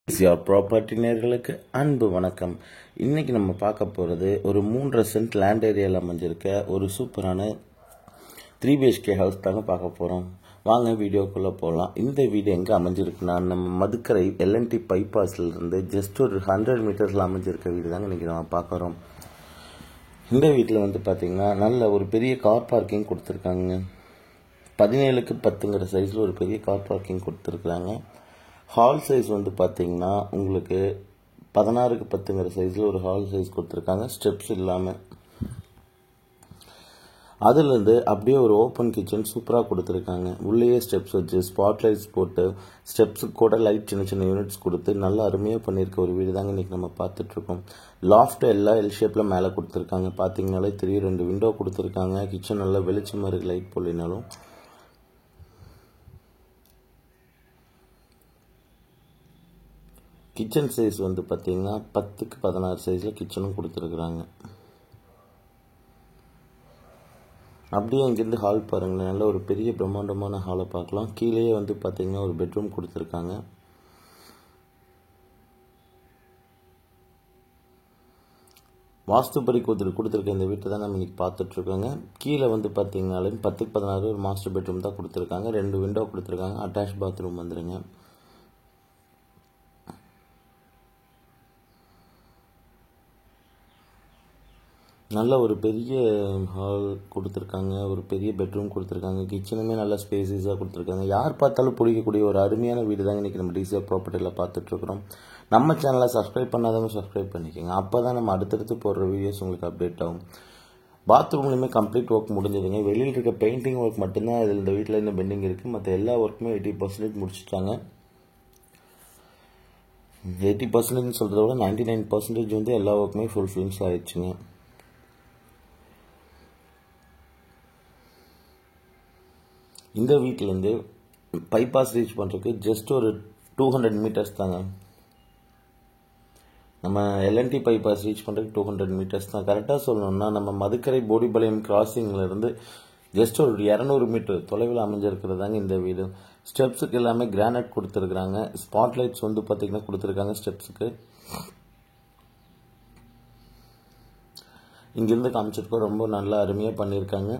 CR property நேயர்களுக்கு அன்பு வணக்கம். இன்னைக்கு நம்ம பார்க்க போகிறது ஒரு 3.5 சென்ட் லேண்ட் ஏரியாவில் அமைஞ்சிருக்க ஒரு சூப்பரான 3 BHK ஹவுஸ் தாங்க பார்க்க போகிறோம். வாங்க வீடியோக்குள்ளே போகலாம். இந்த வீடு எங்கே அமைஞ்சிருக்குன்னா நம்ம மதுக்கரை LNT பைபாஸ்லேருந்து ஜஸ்ட் ஒரு 100 மீட்டர்ஸில் அமைஞ்சிருக்க வீடு தாங்க இன்றைக்கி நம்ம பார்க்குறோம். இந்த வீட்டில் வந்து பார்த்திங்கன்னா நல்ல ஒரு பெரிய கார் பார்க்கிங் கொடுத்துருக்காங்க. 17க்கு 10ங்கிற சைஸில் ஒரு பெரிய கார் பார்க்கிங் கொடுத்துருக்குறாங்க. ஹால் சைஸ் வந்து பார்த்தீங்கன்னா உங்களுக்கு 16க்கு 10ங்கிற சைஸில் ஒரு ஹால் சைஸ் கொடுத்துருக்காங்க, ஸ்டெப்ஸ் இல்லாமல். அதுலேருந்து அப்படியே ஒரு ஓப்பன் கிச்சன் சூப்பராக கொடுத்துருக்காங்க. உள்ளேயே ஸ்டெப்ஸ் வச்சு ஸ்பாட் லைட்ஸ் போட்டு ஸ்டெப்ஸுக்கு கூட லைட் சின்ன சின்ன யூனிட்ஸ் கொடுத்து நல்லா அருமையாக பண்ணியிருக்க ஒரு வீடு தாங்க இன்றைக்கி நம்ம பார்த்துட்ருக்கோம். லாஃப்ட் எல்லாம் எல் ஷேப்பில் மேலே கொடுத்துருக்காங்க. பார்த்தீங்கனாலே தெரியும், 2 விண்டோ கொடுத்துருக்காங்க. கிச்சன் நல்லா வெளிச்சமாக இருக்குது, லைட் போலினாலும். கிச்சன் சைஸ் வந்து பார்த்தீங்கன்னா 10க்கு 16 சைஸில் கிச்சனும் கொடுத்துருக்குறாங்க. அப்படியே இங்கேருந்து ஹால் பாருங்களேன், நல்ல ஒரு பெரிய பிரம்மாண்டமான ஹாலை பார்க்கலாம். கீழேயே வந்து பார்த்தீங்கன்னா ஒரு பெட்ரூம் கொடுத்துருக்காங்க. வாஸ்துப்படி கொடுத்துருக்க இந்த வீட்டை தான் நம்ம இன்றைக்கி பார்த்துட்ருக்கோங்க. கீழே வந்து பார்த்தீங்கனாலும் 10க்கு 16 ஒரு மாஸ்டர் பெட்ரூம் தான் கொடுத்துருக்காங்க. 2 விண்டோ கொடுத்துருக்காங்க. அட்டாச் பாத்ரூம் வந்துடுங்க. நல்ல ஒரு பெரிய ஹால் கொடுத்துருக்காங்க, ஒரு பெரிய பெட்ரூம் கொடுத்துருக்காங்க. கிச்சனுமே நல்ல ஸ்பேசிஸாக கொடுத்துருக்காங்க. யார் பார்த்தாலும் பிடிக்கக்கூடிய ஒரு அருமையான வீடு தாங்க இன்றைக்கி நம்ம டிசிஆர் ப்ராப்பர்ட்டியில் பார்த்துட்ருக்குறோம். நம்ம சேனலை சப்ஸ்கிரைப் பண்ணாதவங்க சப்ஸ்கிரைப் பண்ணிக்கோங்க. அப்போ தான் நம்ம அடுத்தடுத்து போடுற வீடியோஸ் உங்களுக்கு அப்டேட் ஆகும். பாத்ரூம்லேயுமே கம்ப்ளீட் ஒர்க் முடிஞ்சதுங்க. வெளியில் இருக்க பெயிண்டிங் ஒர்க் மட்டும்தான் இதில் இந்த வீட்டில் இன்னும் பெண்டிங் இருக்குது. மற்ற எல்லா ஒர்க்குமே 80% முடிச்சுட்டாங்க. 80% சொல்கிறத விட 99% வந்து எல்லா ஒர்க்குமே ஃபுல்ஃபில்ஸ் ஆகிடுச்சுங்க. இந்த வீட்டிலேருந்து பைபாஸ் ரீச் பண்ணுறதுக்கு ஜஸ்ட் ஒரு 200 மீட்டர்ஸ் தாங்க. நம்ம LNT பைபாஸ் ரீச் பண்ணுறதுக்கு 200 மீட்டர்ஸ் தான். கரெக்டாக சொல்லணும்னா நம்ம மதுக்கரை போடிபாளையம் கிராசிங்லேருந்து ஜஸ்ட் ஒரு 200 மீட்டர் தொலைவில் அமைஞ்சிருக்கிறதாங்க இந்த வீடு. ஸ்டெப்ஸுக்கு எல்லாமே கிரானைட் கொடுத்துருக்குறாங்க. ஸ்பாட் லைட்ஸ் வந்து பார்த்திங்கன்னா கொடுத்துருக்காங்க ஸ்டெப்ஸுக்கு. இங்கேருந்து காமிச்சிருக்கோம், ரொம்ப நல்லா அருமையாக பண்ணியிருக்காங்க.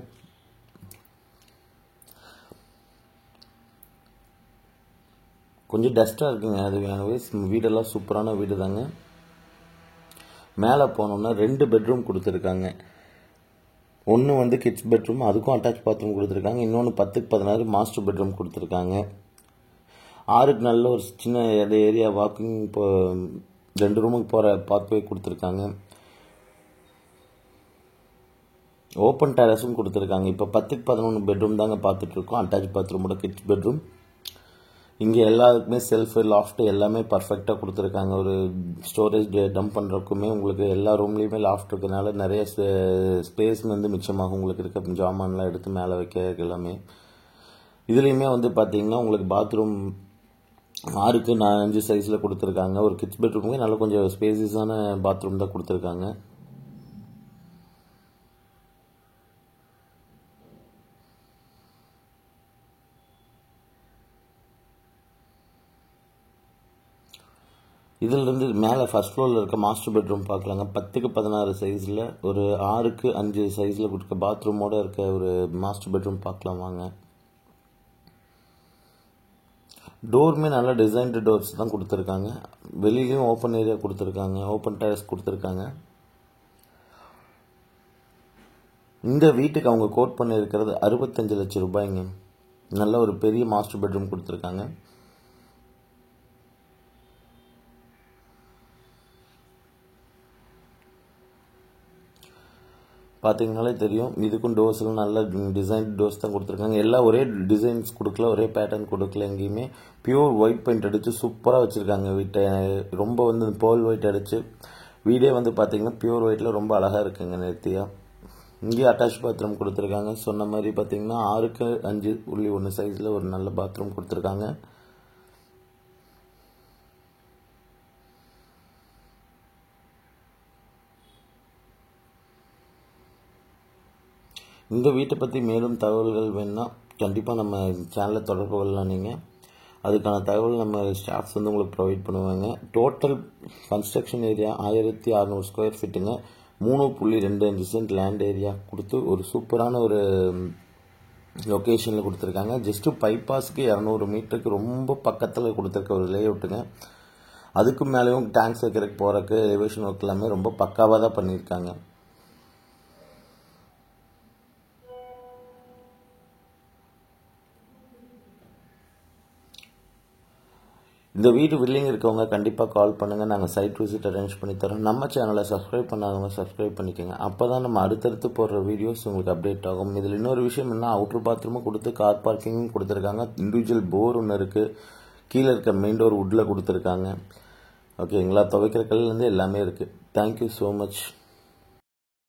கொஞ்சம் டஸ்ட்டாக இருக்குங்க, அது வீடெல்லாம் சூப்பரான வீடு தாங்க. மேலே போனோம்னா 2 பெட்ரூம் கொடுத்துருக்காங்க. ஒன்று வந்து கிட்ஸ் பெட்ரூம், அதுக்கும் அட்டாச் பாத்ரூம் கொடுத்துருக்காங்க. இன்னொன்று 10க்கு 16 மாஸ்டர் பெட்ரூம் கொடுத்துருக்காங்க. 6க்கு நல்ல ஒரு சின்ன ஏரியா வாக்கிங் இப்போ 2 ரூமுக்கு போகிற பாத்வே கொடுத்துருக்காங்க. ஓப்பன் டெரஸும் கொடுத்துருக்காங்க. இப்போ 10க்கு 11 பெட்ரூம் தாங்க பார்த்துட்ருக்கோம், அட்டாச் பாத்ரூமோட கிட்ஸ் பெட்ரூம். இங்கே எல்லாருக்குமே செல்ஃபு லாஃப்ட்டு எல்லாமே பர்ஃபெக்டாக கொடுத்துருக்காங்க. ஒரு ஸ்டோரேஜ் டம்ப் பண்ணுறதுக்குமே உங்களுக்கு எல்லா ரூம்லேயுமே லாஃப்ட் இருக்கிறதுனால நிறைய ஸ்பேஸ் வந்து மிச்சமாகும். உங்களுக்கு இருக்க ஜாமான்லாம் எடுத்து மேலே வைக்க எல்லாமே. இதுலேயுமே வந்து பார்த்தீங்கன்னா உங்களுக்கு பாத்ரூம் 6க்கு 5 சைஸில் கொடுத்துருக்காங்க. ஒரு கிட்ஸ் பெட்ரூமுமே நல்ல கொஞ்சம் ஸ்பேசியஸான பாத்ரூம் தான் கொடுத்துருக்காங்க. இதிலிருந்து மேலே ஃபஸ்ட் ஃப்ளோரில் இருக்க மாஸ்டர் பெட்ரூம் பார்க்கலாங்க. 10க்கு 16 சைஸில் ஒரு 6க்கு 5 சைஸில் கொடுக்க பாத்ரூமோடு இருக்க ஒரு மாஸ்டர் பெட்ரூம் பார்க்கலாம் வாங்க. டோருமே நல்லா டிசைன்டு டோர்ஸ் தான் கொடுத்துருக்காங்க. வெளியிலையும் ஓப்பன் ஏரியா கொடுத்துருக்காங்க, ஓப்பன் டெரஸ் கொடுத்துருக்காங்க. இந்த வீட்டுக்கு அவங்க கோட் பண்ணியிருக்கிறது 65 லட்சம் ரூபாய்ங்க. நல்ல ஒரு பெரிய மாஸ்டர் பெட்ரூம் கொடுத்துருக்காங்க. பார்த்தீங்கனாலே தெரியும், இதுக்கும் டோர்ஸ்லாம் நல்ல டிசைன் டோர்ஸ் தான் கொடுத்துருக்காங்க. எல்லாம் ஒரே டிசைன்ஸ் கொடுக்கல, ஒரே பேட்டர்ன் கொடுக்கல. எங்கேயுமே பியூர் ஒயிட் பெயிண்ட் அடித்து சூப்பராக வச்சுருக்காங்க வீட்டை. ரொம்ப வந்து பேர்ல் ஒயிட் அடித்து வீடே வந்து பார்த்திங்கன்னா பியூர் ஒயிட்டில் ரொம்ப அழகாக இருக்குங்க நேர்த்தியாக. இங்கேயும் அட்டாச் பாத்ரூம் கொடுத்துருக்காங்க. சொன்ன மாதிரி பார்த்திங்கன்னா 6க்கு 5.1 சைஸில் ஒரு நல்ல பாத்ரூம் கொடுத்துருக்காங்க. இந்த வீட்டை பற்றி மேலும் தகவல்கள் வேணுன்னா கண்டிப்பாக நம்ம சேனலை தொடர்பு கொள்ளலாம். நீங்கள் அதுக்கான தகவல் நம்ம ஸ்டாஃப்ஸ் வந்து உங்களுக்கு ப்ரொவைட் பண்ணுவாங்க. டோட்டல் கன்ஸ்ட்ரக்ஷன் ஏரியா 1600 ஸ்கொயர் ஃபீட்டுங்க. 3.25 சென்ட் லேண்ட் ஏரியா கொடுத்து ஒரு சூப்பரான ஒரு லொக்கேஷனில் கொடுத்துருக்காங்க. ஜஸ்ட்டு பைபாஸுக்கு 200 மீட்டருக்கு ரொம்ப பக்கத்தில் கொடுத்துருக்க ஒரு லே அவுட்டுங்க. அதுக்கு மேலேயும் டேங்க்ஸ் வைக்கிறதுக்கு போகிறக்கு எலிவேஷன் ஒர்க் எல்லாமே ரொம்ப பக்காவாக தான் பண்ணியிருக்காங்க. இந்த வீடு வில்லிங் இருக்கவங்க கண்டிப்பாக கால் பண்ணுங்கள். நாங்கள் சைட் விசிட் அரேஞ்ச் பண்ணி தரோம். நம்ம சேனலை சப்ஸ்கிரைப் பண்ணாதவங்க சப்ஸ்கிரைப் பண்ணிக்கோங்க. அப்போ தான் நம்ம அடுத்தடுத்து போடுற வீடியோஸ் உங்களுக்கு அப்டேட் ஆகும். இதில் இன்னொரு விஷயம் என்ன, அவுட்ரு பாத்ரூமும் கொடுத்து கார் பார்க்கிங்கும் கொடுத்துருக்காங்க. இண்டிவிஜுவல் போர் ஒன்று இருக்குது. கீழே இருக்க மெயின் டோர் வுட்டில் கொடுத்துருக்காங்க. ஓகேங்களா, துவைக்கிற கல்லேருந்து எல்லாமே இருக்குது. Thank you so much.